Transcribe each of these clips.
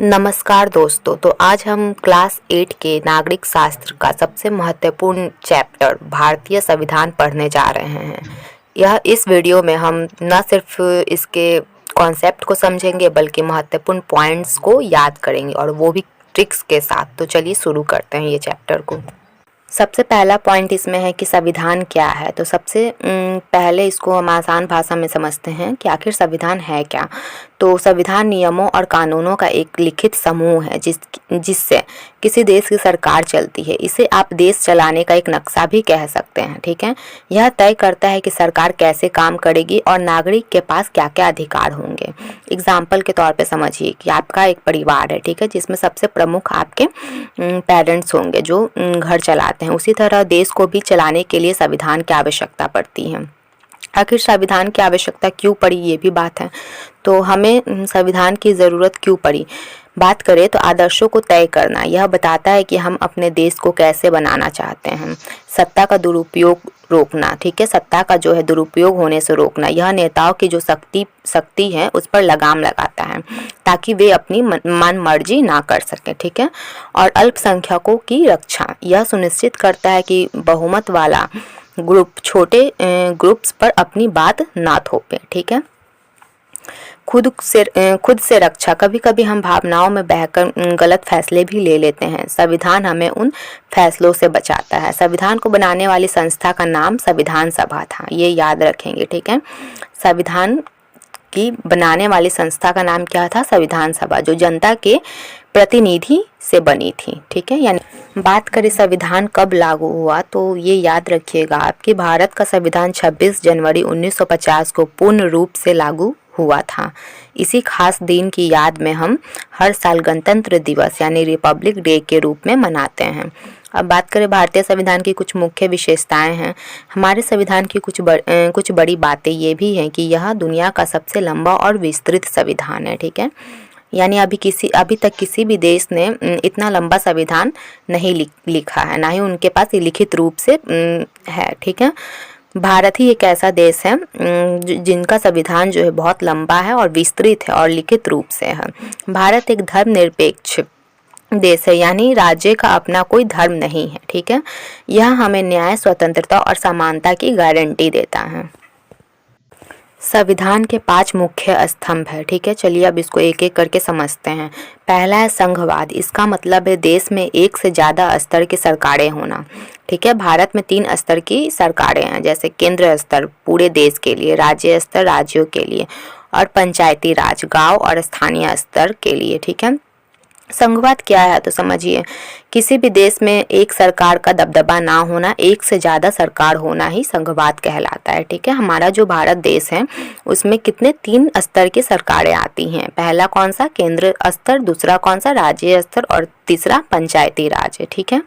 नमस्कार दोस्तों। तो आज हम क्लास 8 के नागरिक शास्त्र का सबसे महत्वपूर्ण चैप्टर भारतीय संविधान पढ़ने जा रहे हैं। इस वीडियो में हम न सिर्फ इसके कॉन्सेप्ट को समझेंगे बल्कि महत्वपूर्ण पॉइंट्स को याद करेंगे और वो भी ट्रिक्स के साथ। तो चलिए शुरू करते हैं ये चैप्टर को। सबसे पहला पॉइंट इसमें है कि संविधान क्या है। तो सबसे पहले इसको हम आसान भाषा में समझते हैं कि आखिर संविधान है क्या। तो संविधान नियमों और कानूनों का एक लिखित समूह है जिससे किसी देश की सरकार चलती है। इसे आप देश चलाने का एक नक्शा भी कह सकते हैं, ठीक है। यह तय करता है कि सरकार कैसे काम करेगी और नागरिक के पास क्या क्या अधिकार होंगे। एग्जाम्पल के तौर पे समझिए कि आपका एक परिवार है, ठीक है, जिसमें सबसे प्रमुख आपके पेरेंट्स होंगे जो घर चलाते हैं। उसी तरह देश को भी चलाने के लिए संविधान की आवश्यकता पड़ती है। आखिर संविधान की आवश्यकता क्यों पड़ी, ये भी बात है। तो हमें संविधान की ज़रूरत क्यों पड़ी, बात करें तो आदर्शों को तय करना। यह बताता है कि हम अपने देश को कैसे बनाना चाहते हैं। सत्ता का दुरुपयोग रोकना, ठीक है, सत्ता का जो है दुरुपयोग होने से रोकना। यह नेताओं की जो शक्ति है उस पर लगाम लगाता है ताकि वे अपनी मन मर्जी ना कर सकें, ठीक है। और अल्पसंख्यकों की रक्षा, यह सुनिश्चित करता है कि बहुमत वाला ग्रुप छोटे ग्रुप्स पर अपनी बात ना थोपे, ठीक है। खुद से रक्षा, कभी कभी हम भावनाओं में बहकर गलत फैसले भी ले लेते हैं। संविधान हमें उन फैसलों से बचाता है। संविधान को बनाने वाली संस्था का नाम संविधान सभा था, ये याद रखेंगे, ठीक है। संविधान की बनाने वाली संस्था का नाम क्या था? संविधान सभा, जो जनता के प्रतिनिधि से बनी थी, ठीक है। यानी बात करें संविधान कब लागू हुआ, तो ये याद रखिएगा आपके भारत का संविधान 26 जनवरी 1950 को पूर्ण रूप से लागू हुआ था। इसी खास दिन की याद में हम हर साल गणतंत्र दिवस यानी रिपब्लिक डे के रूप में मनाते हैं। अब बात करें भारतीय संविधान की कुछ मुख्य विशेषताएं हैं। हमारे संविधान की कुछ बड़ी बातें ये भी हैं कि यह दुनिया का सबसे लंबा और विस्तृत संविधान है, ठीक है। यानी अभी तक किसी भी देश ने इतना लंबा संविधान नहीं लिखा है, ना ही उनके पास ये लिखित रूप से है, ठीक है। भारत ही एक ऐसा देश है जिनका संविधान जो है बहुत लंबा है और विस्तृत है और लिखित रूप से है। भारत एक धर्मनिरपेक्ष देश है, यानी राज्य का अपना कोई धर्म नहीं है, ठीक है। यह हमें न्याय, स्वतंत्रता और समानता की गारंटी देता है। संविधान के 5 मुख्य स्तंभ है, ठीक है। चलिए अब इसको एक एक करके समझते हैं। पहला है संघवाद। इसका मतलब है देश में एक से ज़्यादा स्तर की सरकारें होना, ठीक है। भारत में 3 स्तर की सरकारें हैं, जैसे केंद्र स्तर पूरे देश के लिए, राज्य स्तर राज्यों के लिए और पंचायती राज गांव और स्थानीय स्तर के लिए, ठीक है। संघवाद क्या है तो समझिए, किसी भी देश में एक सरकार का दबदबा ना होना, एक से ज़्यादा सरकार होना ही संघवाद कहलाता है, ठीक है। हमारा जो भारत देश है उसमें कितने 3 स्तर की सरकारें आती हैं। पहला कौन सा? केंद्र स्तर, दूसरा कौन सा? राज्य स्तर और तीसरा पंचायती राज है, ठीक है।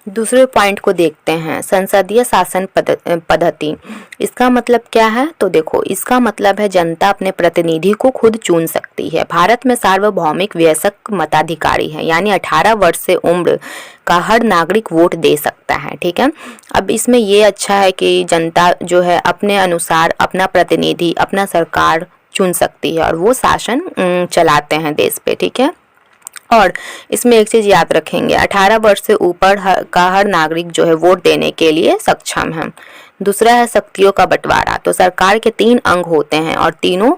दूसरे पॉइंट को देखते हैं, संसदीय शासन पद्धति। इसका मतलब क्या है तो देखो, इसका मतलब है जनता अपने प्रतिनिधि को खुद चुन सकती है। भारत में सार्वभौमिक वयस्क मताधिकारी है, यानी 18 वर्ष से उम्र का हर नागरिक वोट दे सकता है, ठीक है। अब इसमें ये अच्छा है कि जनता जो है अपने अनुसार अपना प्रतिनिधि, अपना सरकार चुन सकती है और वो शासन चलाते हैं देश पे, ठीक है। और इसमें एक चीज़ याद रखेंगे, 18 वर्ष से ऊपर का हर नागरिक जो है वोट देने के लिए सक्षम है। दूसरा है शक्तियों का बंटवारा। तो सरकार के 3 अंग होते हैं और तीनों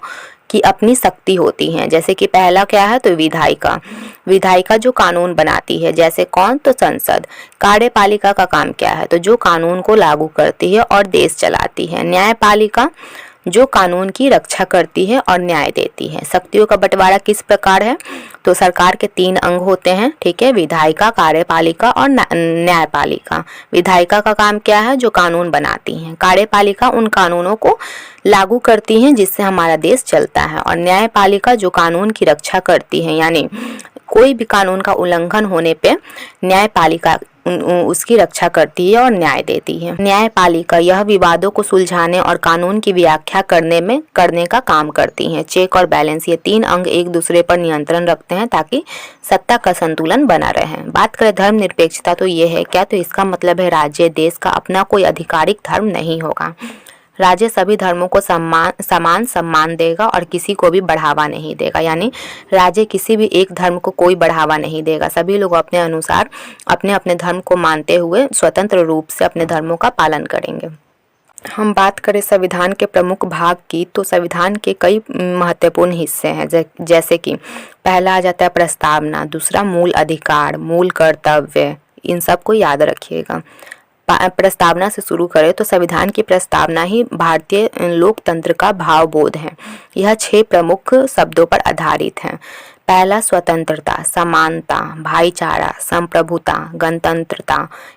की अपनी शक्ति होती हैं। जैसे कि पहला क्या है तो विधायिका। विधायिका जो कानून बनाती है, जैसे कौन तो संसद। कार्यपालिका का काम क्या है तो जो कानून को लागू करती है और देश चलाती है। न्यायपालिका जो कानून की रक्षा करती है और न्याय देती है। शक्तियों का बंटवारा किस प्रकार है तो सरकार के 3 अंग होते हैं, ठीक है, विधायिका, कार्यपालिका और न्यायपालिका। विधायिका का काम क्या है? जो कानून बनाती हैं। कार्यपालिका उन कानूनों को लागू करती हैं जिससे हमारा देश चलता है। और न्यायपालिका जो कानून की रक्षा करती है, यानी कोई भी कानून का उल्लंघन होने पे न्यायपालिका उसकी रक्षा करती है और न्याय देती है। न्यायपालिका यह विवादों को सुलझाने और कानून की व्याख्या करने का काम करती हैं। चेक और बैलेंस, ये 3 अंग एक दूसरे पर नियंत्रण रखते हैं ताकि सत्ता का संतुलन बना रहे। बात करें धर्मनिरपेक्षता तो ये है क्या तो इसका मतलब है राज्य देश का अपना कोई आधिकारिक धर्म नहीं होगा। राज्य सभी धर्मों को समान सम्मान देगा और किसी को भी बढ़ावा नहीं देगा। यानी राज्य किसी भी एक धर्म को कोई बढ़ावा नहीं देगा। सभी लोग अपने अनुसार अपने अपने धर्म को मानते हुए स्वतंत्र रूप से अपने धर्मों का पालन करेंगे। हम बात करें संविधान के प्रमुख भाग की, तो संविधान के कई महत्वपूर्ण हिस्से हैं, जैसे कि पहला आ जाता है प्रस्तावना, दूसरा मूल अधिकार, मूल कर्तव्य, इन सब को याद रखिएगा। प्रस्तावना से शुरू करें तो संविधान की प्रस्तावना ही भारतीय लोकतंत्र का भावबोध है। यह 6 प्रमुख शब्दों पर आधारित है। पहला स्वतंत्रता, समानता, भाईचारा, संप्रभुता, गणतंत्रता।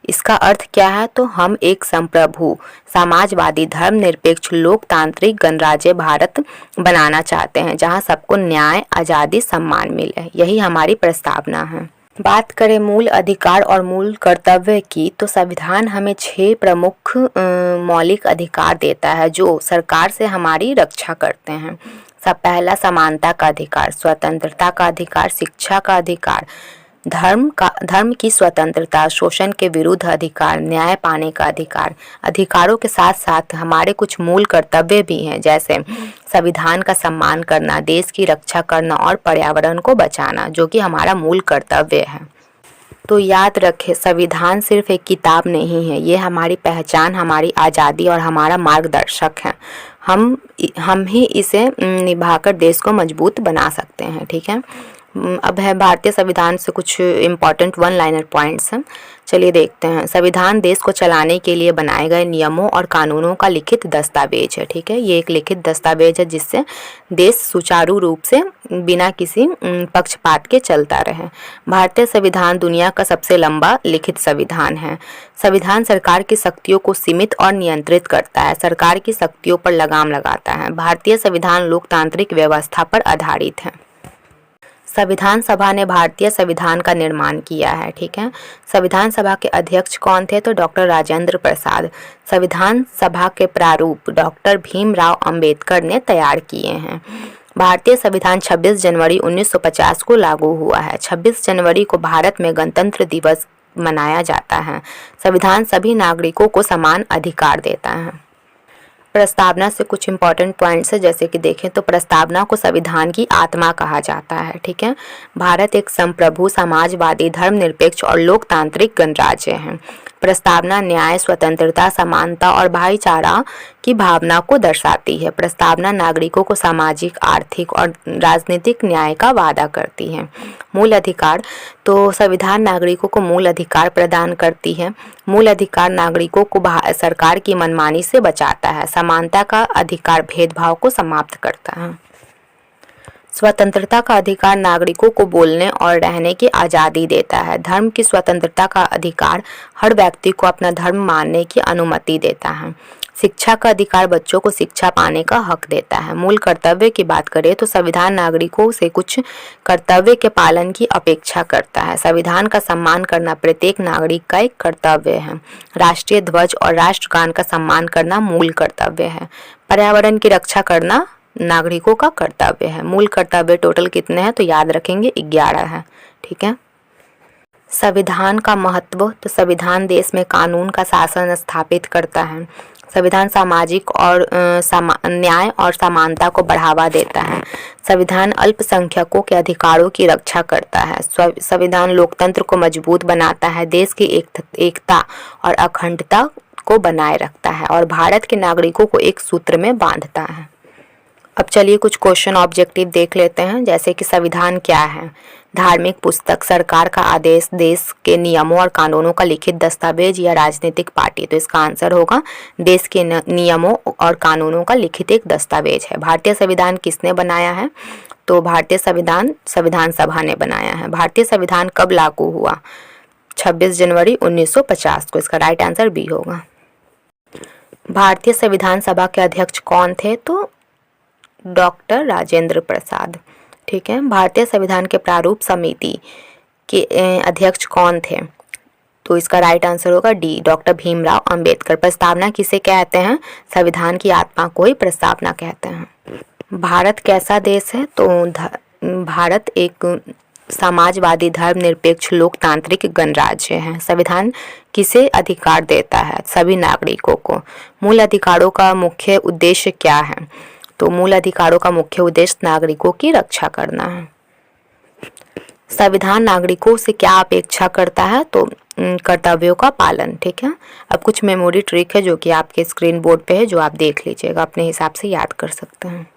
इसका अर्थ क्या है? तो हम एक संप्रभु, समाजवादी, धर्मनिरपेक्ष, लोकतांत्रिक गणराज्य भारत बनाना चाहते हैं, जहां सबको न्याय, आज़ादी, सम्मान मिले। यही हमारी प्रस्तावना है। बात करें मूल अधिकार और मूल कर्तव्य की, तो संविधान हमें 6 प्रमुख मौलिक अधिकार देता है जो सरकार से हमारी रक्षा करते हैं। पहला समानता का अधिकार, स्वतंत्रता का अधिकार, शिक्षा का अधिकार, धर्म की स्वतंत्रता, शोषण के विरुद्ध अधिकार, न्याय पाने का अधिकार। अधिकारों के साथ साथ हमारे कुछ मूल कर्तव्य भी हैं, जैसे संविधान का सम्मान करना, देश की रक्षा करना और पर्यावरण को बचाना, जो कि हमारा मूल कर्तव्य है। तो याद रखें, संविधान सिर्फ एक किताब नहीं है, ये हमारी पहचान, हमारी आज़ादी और हमारा मार्गदर्शक है। हम ही इसे निभाकर देश को मजबूत बना सकते हैं। ठीक है, अब है भारतीय संविधान से कुछ इम्पॉर्टेंट वन लाइनर पॉइंट्स हैं। चलिए देखते हैं। संविधान देश को चलाने के लिए बनाए गए नियमों और कानूनों का लिखित दस्तावेज है। ठीक है, ये एक लिखित दस्तावेज है जिससे देश सुचारू रूप से बिना किसी पक्षपात के चलता रहे। भारतीय संविधान दुनिया का सबसे लंबा लिखित संविधान है। संविधान सरकार की शक्तियों को सीमित और नियंत्रित करता है, सरकार की शक्तियों पर लगाम लगाता है। भारतीय संविधान लोकतांत्रिक व्यवस्था पर आधारित है। संविधान सभा ने भारतीय संविधान का निर्माण किया है। ठीक है, संविधान सभा के अध्यक्ष कौन थे? तो डॉक्टर राजेंद्र प्रसाद। संविधान सभा के प्रारूप डॉक्टर भीमराव अंबेडकर ने तैयार किए हैं। भारतीय संविधान 26 जनवरी 1950 को लागू हुआ है। 26 जनवरी को भारत में गणतंत्र दिवस मनाया जाता है। संविधान सभी नागरिकों को समान अधिकार देता है। प्रस्तावना से कुछ इंपॉर्टेंट पॉइंट्स है, जैसे कि देखें तो प्रस्तावना को संविधान की आत्मा कहा जाता है। ठीक है, भारत एक संप्रभु, समाजवादी, धर्मनिरपेक्ष और लोकतांत्रिक गणराज्य है। प्रस्तावना न्याय, स्वतंत्रता, समानता और भाईचारा की भावना को दर्शाती है। प्रस्तावना नागरिकों को सामाजिक, आर्थिक और राजनीतिक न्याय का वादा करती है। मूल अधिकार, तो संविधान नागरिकों को मूल अधिकार प्रदान करती है। मूल अधिकार नागरिकों को सरकार की मनमानी से बचाता है। समानता का अधिकार भेदभाव को समाप्त करता है। स्वतंत्रता का अधिकार नागरिकों को बोलने और रहने की आज़ादी देता है। धर्म की स्वतंत्रता का अधिकार हर व्यक्ति को अपना धर्म मानने की अनुमति देता है। शिक्षा का अधिकार बच्चों को शिक्षा पाने का हक देता है। मूल कर्तव्य की बात करें तो संविधान नागरिकों से कुछ कर्तव्य के पालन की अपेक्षा करता है। संविधान का सम्मान करना प्रत्येक नागरिक का एक कर्तव्य है। राष्ट्रीय ध्वज और राष्ट्रगान का सम्मान करना मूल कर्तव्य है। पर्यावरण की रक्षा करना नागरिकों का कर्तव्य है। मूल कर्तव्य टोटल कितने हैं? तो याद रखेंगे 11 है। ठीक है, संविधान का महत्व, तो संविधान देश में कानून का शासन स्थापित करता है। संविधान सामाजिक और न्याय और समानता को बढ़ावा देता है। संविधान अल्पसंख्यकों के अधिकारों की रक्षा करता है। संविधान लोकतंत्र को मजबूत बनाता है, देश की एकता और अखंडता को बनाए रखता है और भारत के नागरिकों को एक सूत्र में बांधता है। अब चलिए कुछ क्वेश्चन ऑब्जेक्टिव देख लेते हैं, जैसे कि संविधान क्या है? धार्मिक पुस्तक, सरकार का आदेश, देश के नियमों और कानूनों का लिखित दस्तावेज या राजनीतिक पार्टी? तो इसका आंसर होगा देश के नियमों और कानूनों का लिखित एक दस्तावेज है। भारतीय संविधान किसने बनाया है? तो भारतीय संविधान संविधान सभा ने बनाया है। भारतीय संविधान कब लागू हुआ? 26 जनवरी 1950 को। इसका राइट आंसर बी होगा। भारतीय संविधान सभा के अध्यक्ष कौन थे? तो डॉक्टर राजेंद्र प्रसाद। ठीक है, भारतीय संविधान के प्रारूप समिति के अध्यक्ष कौन थे? तो इसका राइट आंसर होगा डी, डॉक्टर भीमराव अंबेडकर। प्रस्तावना किसे कहते हैं? संविधान की आत्मा को ही प्रस्तावना कहते हैं। भारत कैसा देश है? तो भारत एक समाजवादी, धर्मनिरपेक्ष, लोकतांत्रिक गणराज्य हैं। संविधान किसे अधिकार देता है? सभी नागरिकों को। मूल अधिकारों का मुख्य उद्देश्य क्या है? तो मूल अधिकारों का मुख्य उद्देश्य नागरिकों की रक्षा करना है। संविधान नागरिकों से क्या अपेक्षा करता है? तो कर्तव्यों का पालन। ठीक है। अब कुछ मेमोरी ट्रिक है जो कि आपके स्क्रीन बोर्ड पे है, जो आप देख लीजिएगा, अपने हिसाब से याद कर सकते हैं।